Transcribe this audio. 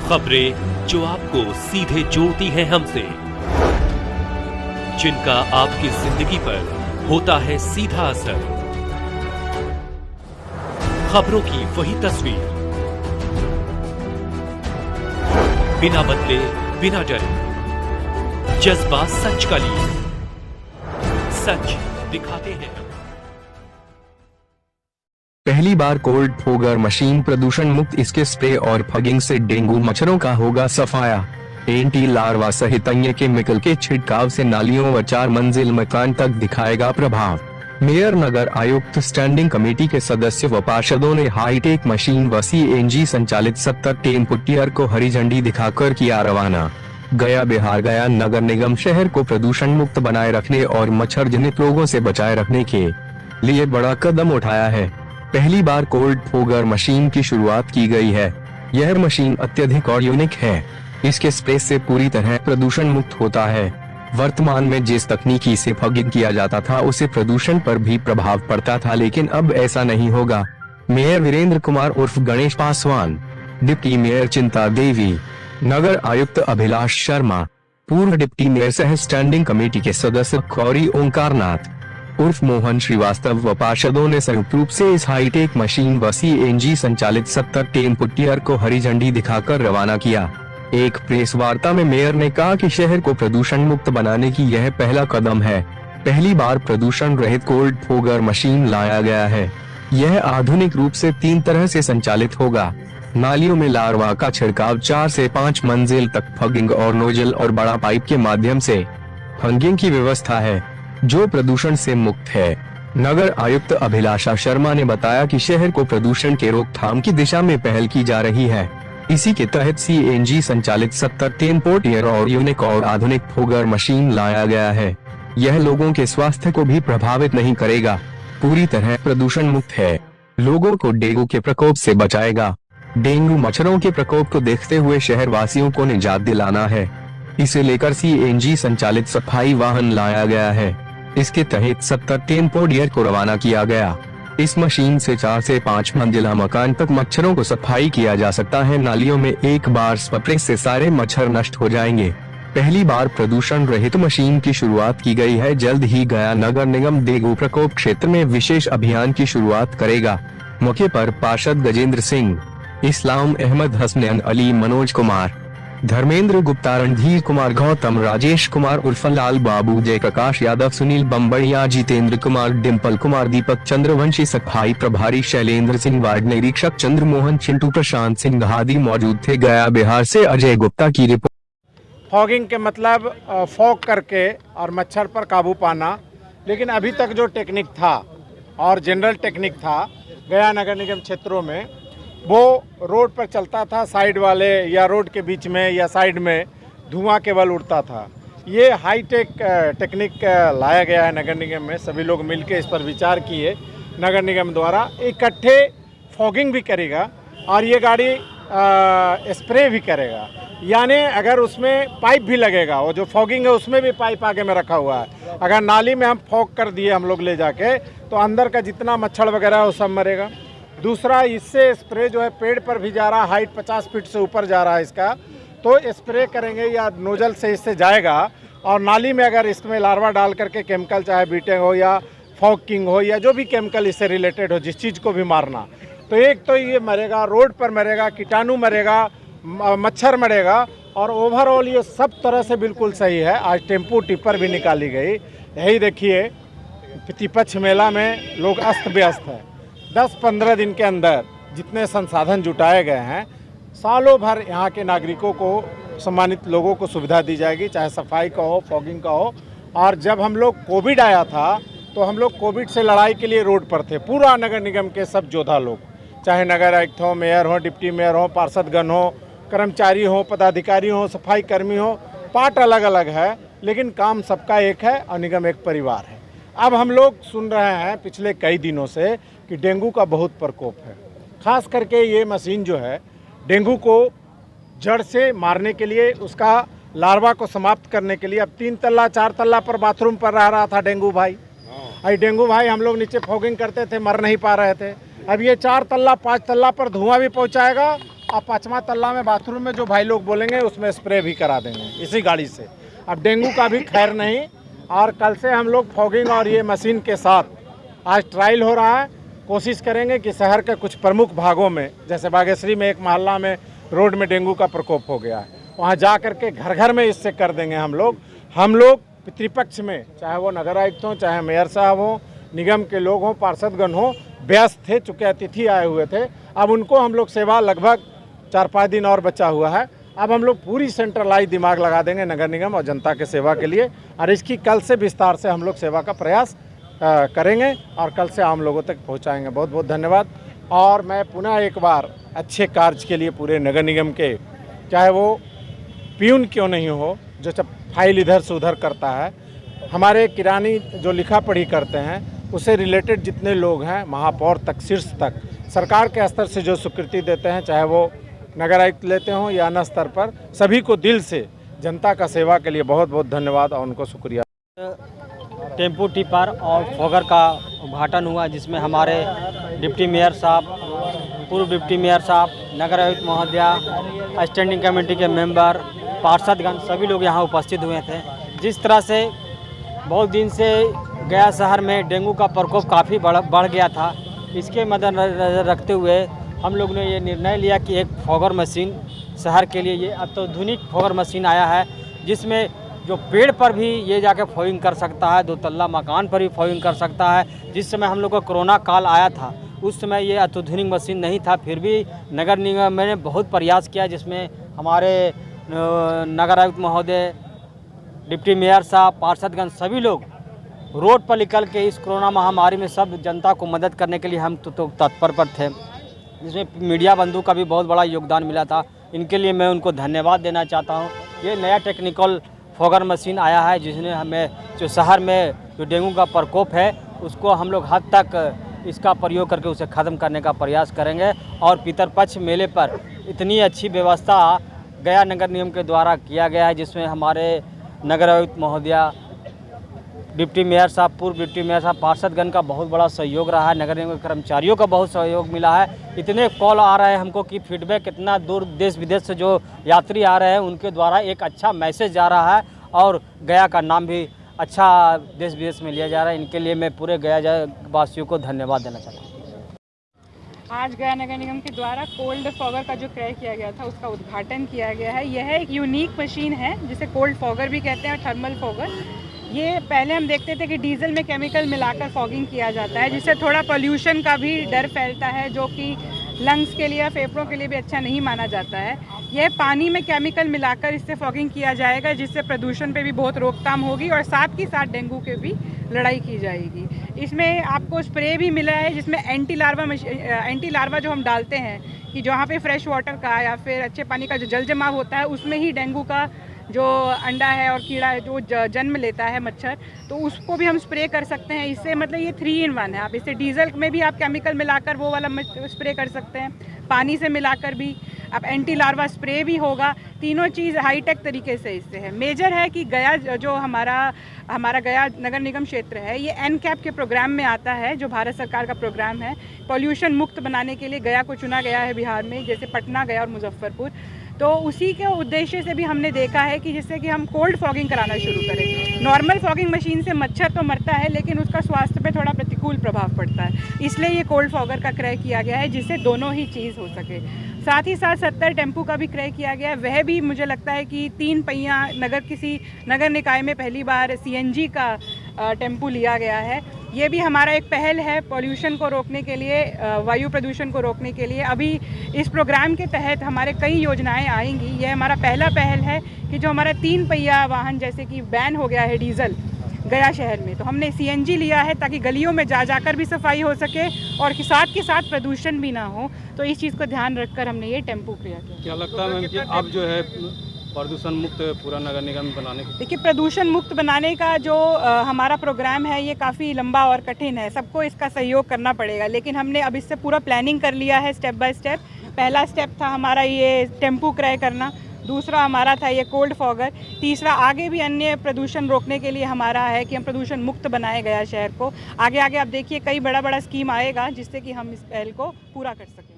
खबरें जो आपको सीधे जोड़ती हैं हमसे, जिनका आपकी जिंदगी पर होता है सीधा असर। खबरों की वही तस्वीर, बिना बदले बिना डरे, जज्बा सच का लिए, सच दिखाते हैं। पहली बार कोल्ड फोगर मशीन प्रदूषण मुक्त, इसके स्प्रे और फगिंग से डेंगू मच्छरों का होगा सफाया। एंटी लार्वा सहित अन्य केमिकल के छिड़काव से नालियों व 4 मंजिल मकान तक दिखाएगा प्रभाव। मेयर, नगर आयुक्त, स्टैंडिंग कमेटी के सदस्य व पार्षदों ने हाईटेक मशीन व CNG संचालित 70 टेम्पो टियर को हरी झंडी दिखाकर किया रवाना। गया बिहार गया नगर निगम शहर को प्रदूषण मुक्त बनाए रखने और मच्छर जनित रोगों से बचाए रखने के लिए बड़ा कदम उठाया है। पहली बार कोल्ड फोगर मशीन की शुरुआत की गई है। यह मशीन अत्यधिक और यूनिक है। इसके स्प्रे से पूरी तरह प्रदूषण मुक्त होता है। वर्तमान में जिस तकनीकी से फगिंग किया जाता था उसे प्रदूषण पर भी प्रभाव पड़ता था, लेकिन अब ऐसा नहीं होगा। मेयर वीरेंद्र कुमार उर्फ गणेश पासवान, डिप्टी मेयर चिंता देवी, नगर आयुक्त अभिलाष शर्मा, पूर्व डिप्टी मेयर सह स्टैंडिंग कमेटी के सदस्य गौरी ओंकारनाथ उर्फ मोहन श्रीवास्तव व पार्षदों ने संयुक्त रूप से इस हाईटेक मशीन व CNG संचालित 70 टेम्पो टियर को हरी झंडी दिखाकर रवाना किया। एक प्रेस वार्ता में मेयर ने कहा कि शहर को प्रदूषण मुक्त बनाने की यह पहला कदम है। पहली बार प्रदूषण रहित कोल्ड फोगर मशीन लाया गया है। यह आधुनिक रूप से 3 तरह से संचालित होगा। नालियों में लार्वा का छिड़काव, 4 से 5 मंजिल तक फगिंग और नोजल और बड़ा पाइप के माध्यम से फगिंग की व्यवस्था है, जो प्रदूषण से मुक्त है। नगर आयुक्त अभिलाषा शर्मा ने बताया कि शहर को प्रदूषण के रोकथाम की दिशा में पहल की जा रही है। इसी के तहत CNG संचालित 70 टेम्पो टियर और यूनिक और आधुनिक फोगर मशीन लाया गया है। यह लोगों के स्वास्थ्य को भी प्रभावित नहीं करेगा, पूरी तरह प्रदूषण मुक्त है। लोगों को डेंगू के प्रकोप से बचाएगा। डेंगू मच्छरों के प्रकोप को देखते हुए शहर वासियों को निजात दिलाना है। इसे लेकर CNG संचालित सफाई वाहन लाया गया है। इसके तहत 70 टेम्पो टियर को रवाना किया गया। इस मशीन से 4 से 5 मंजिला मकान तक मच्छरों को सफाई किया जा सकता है। नालियों में एक बार स्प्रे से सारे मच्छर नष्ट हो जाएंगे। पहली बार प्रदूषण रहित मशीन की शुरुआत की गई है। जल्द ही गया नगर निगम डेंगू प्रकोप क्षेत्र में विशेष अभियान की शुरुआत करेगा। मौके पर पार्षद गजेंद्र सिंह, इस्लाम अहमद, हसनैन अली, मनोज कुमार, धर्मेंद्र गुप्ता, रणधीर कुमार, गौतम, राजेश कुमार उर्फ लाल बाबू, जयप्रकाश यादव, सुनील बम्बड़िया, जितेंद्र कुमार, डिम्पल कुमार, दीपक चंद्रवंशी, सफाई प्रभारी शैलेंद्र सिंह, वार्ड निरीक्षक चंद्रमोहन, चिंटू, प्रशांत सिंह आदि मौजूद थे। गया बिहार से अजय गुप्ता की रिपोर्ट। फॉगिंग के मतलब फॉग करके और मच्छर पर काबू पाना, लेकिन अभी तक जो टेक्निक था और जनरल टेक्निक था गया नगर निगम क्षेत्रों में, वो रोड पर चलता था, साइड वाले या रोड के बीच में या साइड में धुआं केवल उड़ता था। ये हाईटेक टेक्निक लाया गया है नगर निगम में। सभी लोग मिलकर इस पर विचार किए। नगर निगम द्वारा इकट्ठे फॉगिंग भी करेगा और ये गाड़ी स्प्रे भी करेगा। यानी अगर उसमें पाइप भी लगेगा, वो जो फॉगिंग है उसमें भी पाइप आगे में रखा हुआ है। अगर नाली में हम फॉग कर दिए हम लोग ले जाके, तो अंदर का जितना मच्छर वगैरह है वो सब मरेगा। दूसरा, इससे स्प्रे जो है पेड़ पर भी जा रहा है, हाइट 50 फीट से ऊपर जा रहा है इसका, तो स्प्रे करेंगे या नोजल से इससे जाएगा। और नाली में अगर इसमें लार्वा डाल करके केमिकल, चाहे बीटिंग हो या फॉगिंग हो या जो भी केमिकल इससे रिलेटेड हो, जिस चीज़ को भी मारना, तो एक तो ये मरेगा, रोड पर मरेगा, कीटाणु मरेगा, मच्छर मरेगा, और ओवरऑल ये सब तरह से बिल्कुल सही है। आज टेम्पो टिप्पर भी निकाली गई। यही देखिए, पितृपक्ष मेला में लोग अस्त व्यस्त है। 10-15 दिन के अंदर जितने संसाधन जुटाए गए हैं, सालों भर यहाँ के नागरिकों को, सम्मानित लोगों को सुविधा दी जाएगी, चाहे सफाई का हो, फॉगिंग का हो। और जब हम लोग कोविड आया था तो हम लोग कोविड से लड़ाई के लिए रोड पर थे। पूरा नगर निगम के सब योद्धा लोग, चाहे नगर आयुक्त हो, मेयर हो, डिप्टी मेयर हो, पार्षदगण हो, कर्मचारी हो, पदाधिकारी हो, सफाई कर्मी हो, पार्ट अलग अलग है, लेकिन काम सबका एक है और निगम एक परिवार है। अब हम लोग सुन रहे हैं पिछले कई दिनों से कि डेंगू का बहुत प्रकोप है। खास करके ये मशीन जो है डेंगू को जड़ से मारने के लिए, उसका लार्वा को समाप्त करने के लिए। अब 3 तल्ला 4 तल्ला पर बाथरूम पर रह रहा था डेंगू भाई। डेंगू भाई हम लोग नीचे फॉगिंग करते थे, मर नहीं पा रहे थे। अब ये 4 तल्ला 5 तल्ला पर धुआं भी पहुंचाएगा और 5वां तल्ला में बाथरूम में जो भाई लोग बोलेंगे उसमें स्प्रे भी करा देंगे इसी गाड़ी से। अब डेंगू का भी खैर नहीं। और कल से हम लोग फॉगिंग और ये मशीन के साथ आज ट्रायल हो रहा है। कोशिश करेंगे कि शहर के कुछ प्रमुख भागों में, जैसे बागेश्वरी में एक मोहल्ला में रोड में डेंगू का प्रकोप हो गया है, वहाँ जा कर के घर घर में इससे कर देंगे हम लोग पितृपक्ष में, चाहे वो नगर आयुक्त हों, चाहे मेयर साहब हों, निगम के लोग हों, पार्षदगण हों, व्यस्त थे चूँकि अतिथि आए हुए थे। अब उनको हम लोग सेवा लगभग 4-5 दिन और बचा हुआ है। अब हम लोग पूरी सेंट्रलाइज दिमाग लगा देंगे नगर निगम और जनता के सेवा के लिए, और इसकी कल से विस्तार से हम लोग सेवा का प्रयास करेंगे और कल से आम लोगों तक पहुंचाएंगे। बहुत बहुत धन्यवाद। और मैं पुनः एक बार अच्छे कार्य के लिए पूरे नगर निगम के, चाहे वो प्यून क्यों नहीं हो जो फाइल इधर से उधर करता है, हमारे किरानी जो लिखा पढ़ी करते हैं, उससे रिलेटेड जितने लोग हैं, महापौर तक शीर्ष तक सरकार के स्तर से जो स्वीकृति देते हैं, चाहे वो नगर आयुक्त लेते हों या अन्य स्तर पर, सभी को दिल से जनता का सेवा के लिए बहुत बहुत धन्यवाद और उनको शुक्रिया। टेम्पू टिपर और फॉगर का उद्घाटन हुआ, जिसमें हमारे डिप्टी मेयर साहब, पूर्व डिप्टी मेयर साहब, नगर आयुक्त महोदया, स्टैंडिंग कमेटी के मेंबर, पार्षदगण सभी लोग यहाँ उपस्थित हुए थे। जिस तरह से बहुत दिन से गया शहर में डेंगू का प्रकोप काफ़ी बढ़ गया था, इसके मद्देनजर रखते हुए हम लोग ने ये निर्णय लिया कि एक फॉगर मशीन शहर के लिए, ये अत्याधुनिक फॉगर मशीन आया है, जिसमें जो पेड़ पर भी ये जाके फॉगिंग कर सकता है, 2 तल्ला मकान पर भी फॉगिंग कर सकता है। जिस समय हम लोग को कोरोना काल आया था, उस समय ये अत्याधुनिक मशीन नहीं था, फिर भी नगर निगम ने बहुत प्रयास किया, जिसमें हमारे नगर आयुक्त महोदय, डिप्टी मेयर साहब, पार्षदगण सभी लोग रोड पर निकल के इस कोरोना महामारी में सब जनता को मदद करने के लिए हम तो तत्पर पर थे, जिसमें मीडिया बंधु का भी बहुत बड़ा योगदान मिला था। इनके लिए मैं उनको धन्यवाद देना चाहता हूँ। ये नया टेक्निकल फॉगर मशीन आया है, जिसने हमें जो शहर में जो डेंगू का प्रकोप है, उसको हम लोग हद तक इसका प्रयोग करके उसे ख़त्म करने का प्रयास करेंगे। और पितरपक्ष मेले पर इतनी अच्छी व्यवस्था गया नगर निगम के द्वारा किया गया है, जिसमें हमारे नगर आयुक्त महोदया, डिप्टी मेयर साहब, पूर्व डिप्टी मेयर साहब, पार्षदगण का बहुत बड़ा सहयोग रहा है, नगर निगम के कर्मचारियों का बहुत सहयोग मिला है। इतने कॉल आ रहे हैं हमको कि फीडबैक इतना दूर देश विदेश से जो यात्री आ रहे हैं, उनके द्वारा एक अच्छा मैसेज जा रहा है और गया का नाम भी अच्छा देश विदेश में लिया जा रहा है। इनके लिए मैं पूरे गया वासियों को धन्यवाद देना चाहता हूँ। आज गया नगर निगम के द्वारा कोल्ड फॉगर का जो क्रय किया गया था, उसका उद्घाटन किया गया है। यह एक यूनिक मशीन है जिसे कोल्ड फॉगर भी कहते हैं, थर्मल फॉगर। ये पहले हम देखते थे कि डीजल में केमिकल मिलाकर फॉगिंग किया जाता है, जिससे थोड़ा पोल्यूशन का भी डर फैलता है, जो कि लंग्स के लिए, फेफड़ों के लिए भी अच्छा नहीं माना जाता है। यह पानी में केमिकल मिलाकर इससे फॉगिंग किया जाएगा, जिससे प्रदूषण पे भी बहुत रोकथाम होगी और साथ ही साथ डेंगू के भी लड़ाई की जाएगी। इसमें आपको स्प्रे भी मिला है, जिसमें एंटी लार्वा जो हम डालते हैं कि जहाँ पे फ्रेश वाटर का या फिर अच्छे पानी का जो जल जमाव होता है, उसमें ही डेंगू का जो अंडा है और कीड़ा है जो जन्म लेता है, मच्छर, तो उसको भी हम स्प्रे कर सकते हैं। इससे मतलब ये 3 in 1 है। आप इससे डीजल में भी आप केमिकल मिलाकर वो वाला स्प्रे कर सकते हैं, पानी से मिलाकर भी, अब एंटी लार्वा स्प्रे भी होगा। तीनों चीज़ हाईटेक तरीके से इससे है। मेजर है कि गया जो हमारा गया नगर निगम क्षेत्र है, ये NCAP के प्रोग्राम में आता है, जो भारत सरकार का प्रोग्राम है। पॉल्यूशन मुक्त बनाने के लिए गया को चुना गया है बिहार में, जैसे पटना, गया और मुजफ्फरपुर। तो उसी के उद्देश्य से भी हमने देखा है कि जिससे कि हम कोल्ड फॉगिंग कराना शुरू करें। नॉर्मल फॉगिंग मशीन से मच्छर तो मरता है, लेकिन उसका स्वास्थ्य पे थोड़ा प्रतिकूल प्रभाव पड़ता है, इसलिए ये कोल्ड फॉगर का क्रय किया गया है, जिससे दोनों ही चीज़ हो सके। साथ ही साथ 70 टेम्पू का भी क्रय किया गया है। वह भी मुझे लगता है कि 3 पहिया किसी नगर निकाय में पहली बार CNG का टेम्पू लिया गया है। ये भी हमारा एक पहल है पॉल्यूशन को रोकने के लिए, वायु प्रदूषण को रोकने के लिए। अभी इस प्रोग्राम के तहत हमारे कई योजनाएं आएंगी। यह हमारा पहला पहल है कि जो हमारा 3 पहिया वाहन, जैसे कि बैन हो गया है डीजल गया शहर में, तो हमने CNG लिया है ताकि गलियों में जाकर भी सफाई हो सके और साथ के साथ प्रदूषण भी ना हो। तो इस चीज़ को ध्यान रखकर हमने ये टेम्पू किया। क्या लगता है मैम कि अब जो है प्रदूषण मुक्त पूरा नगर निगम बनाने की? देखिए, प्रदूषण मुक्त बनाने का जो हमारा प्रोग्राम है, ये काफ़ी लंबा और कठिन है। सबको इसका सहयोग करना पड़ेगा, लेकिन हमने अब इससे पूरा प्लानिंग कर लिया है स्टेप बाय स्टेप। पहला स्टेप था हमारा ये टेम्पू क्रय करना, दूसरा हमारा था ये कोल्ड फॉगर, तीसरा आगे भी अन्य प्रदूषण रोकने के लिए हमारा है कि हम प्रदूषण मुक्त बनाए गया शहर को। आगे आगे आप देखिए कई बड़ा बड़ा स्कीम आएगा जिससे कि हम इस पहल को पूरा कर सकें।